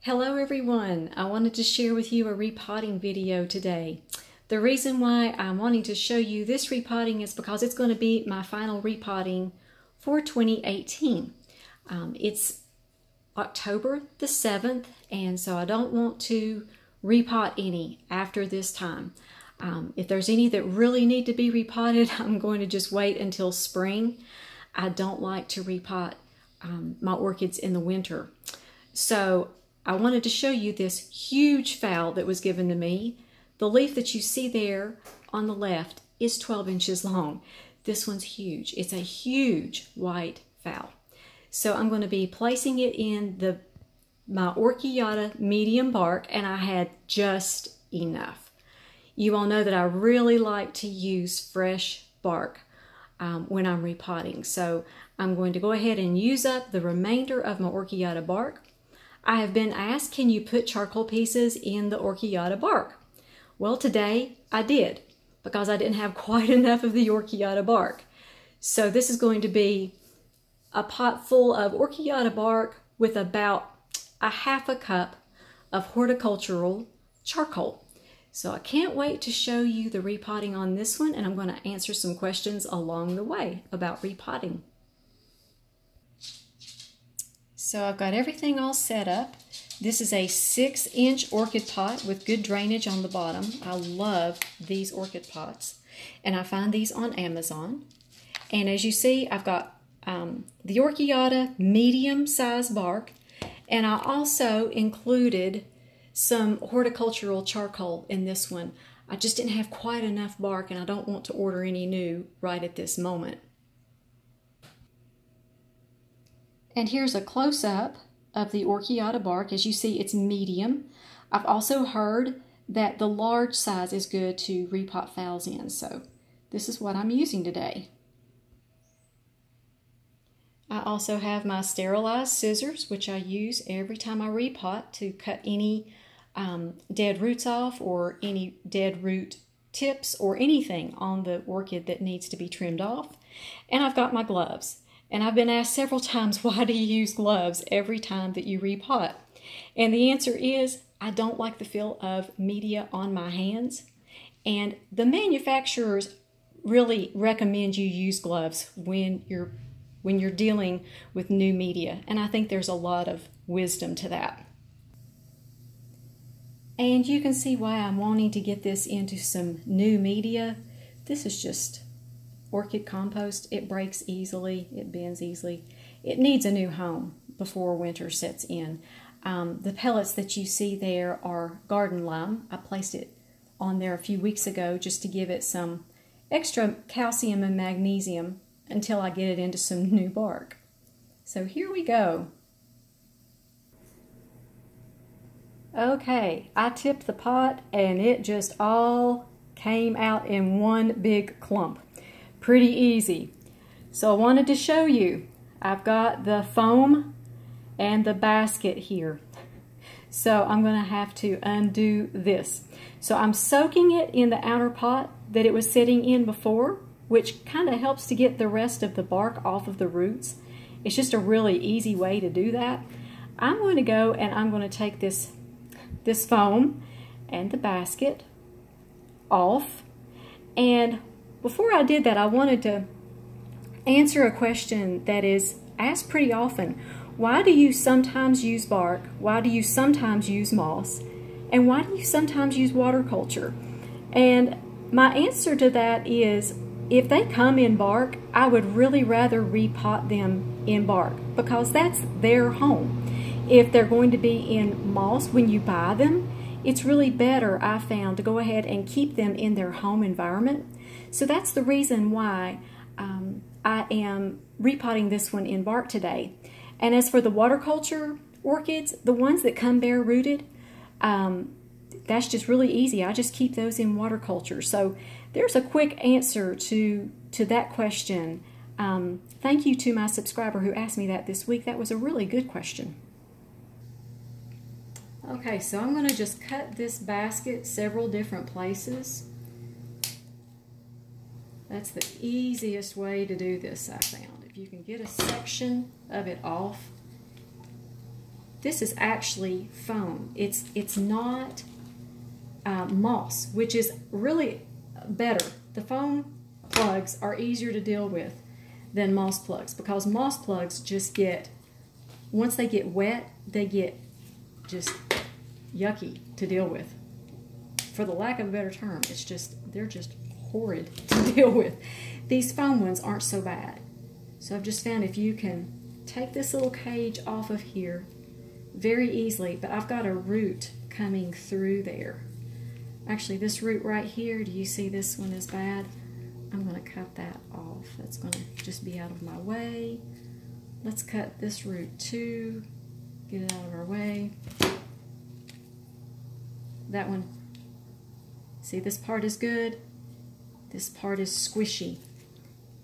Hello everyone, I wanted to share with you a repotting video today. The reason why I'm wanting to show you this repotting is because it's going to be my final repotting for 2018. It's October the 7th, and so I don't want to repot any after this time. If there's any that really need to be repotted, I'm going to just wait until spring. I don't like to repot my orchids in the winter. So I wanted to show you this huge phal that was given to me. The leaf that you see there on the left is 12 inches long. This one's huge. It's a huge white phal. So I'm going to be placing it in my Orchid medium bark, and I had just enough. You all know that I really like to use fresh bark when I'm repotting. So I'm going to go ahead and use up the remainder of my Orchid bark. I have been asked, can you put charcoal pieces in the Orchid bark? Well, today I did, because I didn't have quite enough of the Orchid bark. So this is going to be a pot full of Orchid bark with about a half a cup of horticultural charcoal. So I can't wait to show you the repotting on this one, and I'm going to answer some questions along the way about repotting. So I've got everything all set up. This is a 6-inch orchid pot with good drainage on the bottom. I love these orchid pots, and I find these on Amazon. And as you see, I've got the Orchid medium-sized bark, and I also included some horticultural charcoal in this one. I just didn't have quite enough bark, and I don't want to order any new right at this moment. And here's a close-up of the Orchid bark. As you see, it's medium. I've also heard that the large size is good to repot phals in, so this is what I'm using today. I also have my sterilized scissors, which I use every time I repot to cut any dead roots off, or any dead root tips, or anything on the orchid that needs to be trimmed off. And I've got my gloves. And I've been asked several times, why do you use gloves every time that you repot? And the answer is, I don't like the feel of media on my hands. And the manufacturers really recommend you use gloves when you're dealing with new media. And I think there's a lot of wisdom to that. And you can see why I'm wanting to get this into some new media. This is just orchid compost. It breaks easily, it bends easily. It needs a new home before winter sets in. The pellets that you see there are garden lime. I placed it on there a few weeks ago just to give it some extra calcium and magnesium until I get it into some new bark. So here we go. Okay, I tipped the pot and it just all came out in one big clump. Pretty easy. So I wanted to show you. I've got the foam and the basket here. So I'm going to have to undo this. So I'm soaking it in the outer pot that it was sitting in before, which kind of helps to get the rest of the bark off of the roots. It's just a really easy way to do that. I'm going to go and I'm going to take this foam and the basket off. And before I did that, I wanted to answer a question that is asked pretty often. Why do you sometimes use bark? Why do you sometimes use moss? And why do you sometimes use water culture? And my answer to that is, if they come in bark, I would really rather repot them in bark, because that's their home. If they're going to be in moss when you buy them, it's really better, I found, to go ahead and keep them in their home environment. So that's the reason why I am repotting this one in bark today. And as for the water culture orchids, the ones that come bare rooted, that's just really easy. I just keep those in water culture. So there's a quick answer to that question. Thank you to my subscriber who asked me that this week. That was a really good question. Okay, so I'm going to just cut this basket several different places. That's the easiest way to do this, I found. If you can get a section of it off, this is actually foam. It's not moss, which is really better. The foam plugs are easier to deal with than moss plugs, because moss plugs just get, once they get wet, they get just yucky to deal with. For the lack of a better term, it's just, they're just horrid to deal with. These foam ones aren't so bad. So I've just found if you can take this little cage off of here very easily, but I've got a root coming through there. Actually, this root right here, do you see this one is bad? I'm going to cut that off. That's going to just be out of my way. Let's cut this root too. Get it out of our way. That one, see, this part is good. This part is squishy.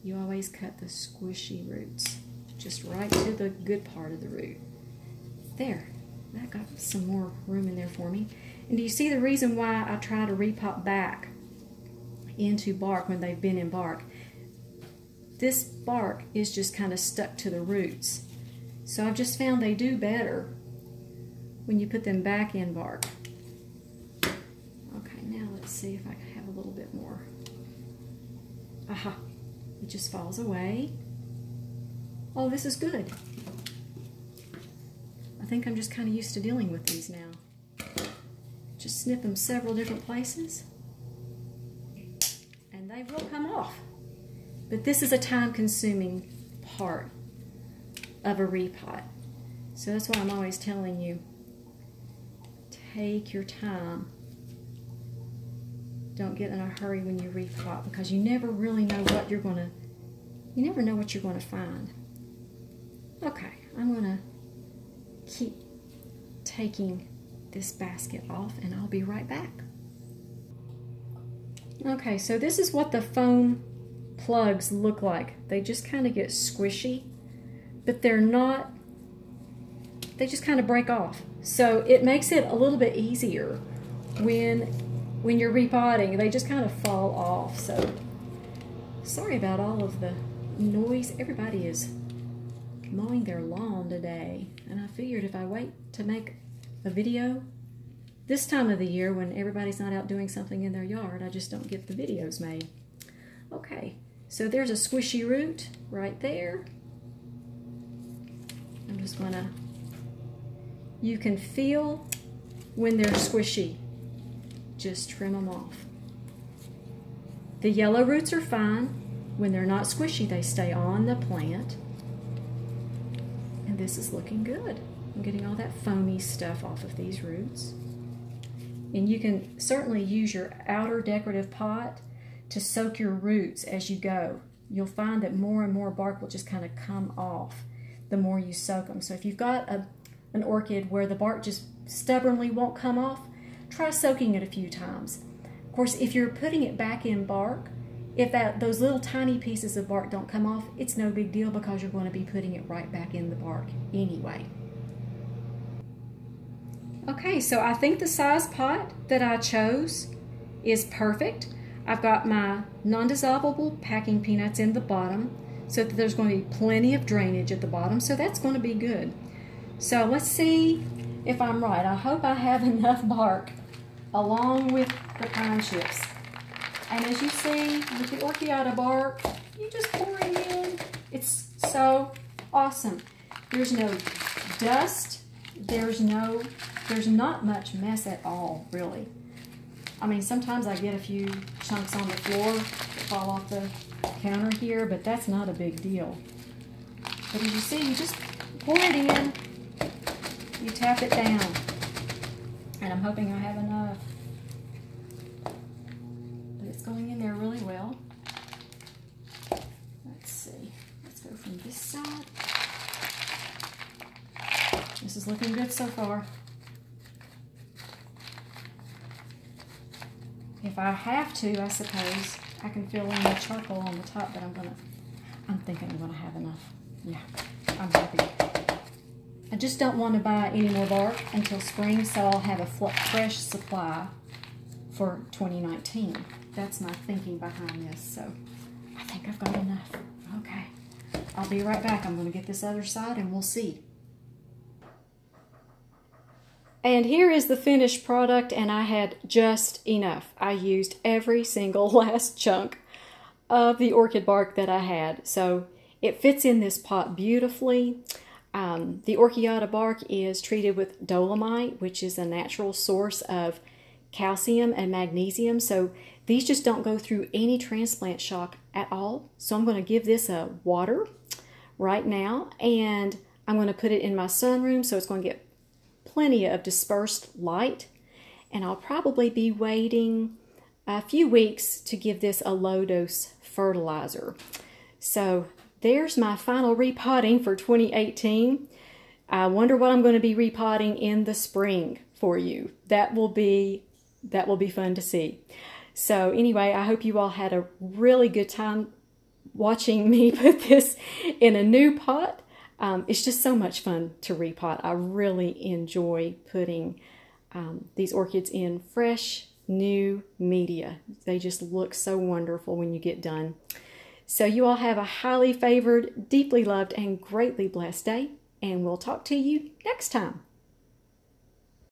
You always cut the squishy roots just right to the good part of the root. There, that got some more room in there for me. And do you see the reason why I try to repot back into bark when they've been in bark? This bark is just kind of stuck to the roots. So I've just found they do better when you put them back in bark. Okay, now let's see if I can have a little bit more. Aha, it just falls away. Oh, this is good. I think I'm just kind of used to dealing with these now. Just snip them several different places and they will come off. But this is a time-consuming part of a repot. So that's why I'm always telling you, take your time. Don't get in a hurry when you repot, because you never really know what you're going to find. Okay, I'm going to keep taking this basket off and I'll be right back. Okay, so this is what the foam plugs look like. They just kind of get squishy, but they're not, they just kind of break off. So it makes it a little bit easier when you're repotting. They just kind of fall off. So sorry about all of the noise. Everybody is mowing their lawn today, and I figured if I wait to make a video this time of the year when everybody's not out doing something in their yard, I just don't get the videos made. Okay, so there's a squishy root right there. I'm just gonna, you can feel when they're squishy, just trim them off. The yellow roots are fine. When they're not squishy, they stay on the plant. And this is looking good. I'm getting all that foamy stuff off of these roots. And you can certainly use your outer decorative pot to soak your roots as you go. You'll find that more and more bark will just kind of come off the more you soak them. So if you've got an orchid where the bark just stubbornly won't come off, try soaking it a few times. Of course, if you're putting it back in bark, if those little tiny pieces of bark don't come off, it's no big deal, because you're going to be putting it right back in the bark anyway. Okay, so I think the size pot that I chose is perfect. I've got my non-dissolvable packing peanuts in the bottom, so that there's going to be plenty of drainage at the bottom, so that's going to be good. So let's see if I'm right. I hope I have enough bark along with the pine chips. And as you see, with the orchiata bark, you just pour it in. It's so awesome. There's no dust. There's not much mess at all, really. I mean, sometimes I get a few chunks on the floor that fall off the counter here, but that's not a big deal. But as you see, you just pour it in, you tap it down, and I'm hoping I have enough. But it's going in there really well. Let's see. Let's go from this side. This is looking good so far. If I have to, I suppose, I can fill in the charcoal on the top, but I'm thinking I'm gonna have enough. Yeah, I'm happy. I just don't want to buy any more bark until spring, so I'll have a fresh supply for 2019. That's my thinking behind this, so I think I've got enough. Okay, I'll be right back. I'm gonna get this other side and we'll see. And here is the finished product, and I had just enough. I used every single last chunk of the orchid bark that I had. So it fits in this pot beautifully. The orchiata bark is treated with dolomite, which is a natural source of calcium and magnesium. So these just don't go through any transplant shock at all. So I'm going to give this a water right now, and I'm going to put it in my sunroom so it's going to get plenty of dispersed light. And I'll probably be waiting a few weeks to give this a low dose fertilizer. So there's my final repotting for 2018. I wonder what I'm going to be repotting in the spring for you. That will be fun to see. So anyway, I hope you all had a really good time watching me put this in a new pot. It's just so much fun to repot. I really enjoy putting these orchids in fresh, new media. They just look so wonderful when you get done. So you all have a highly favored, deeply loved, and greatly blessed day, and we'll talk to you next time.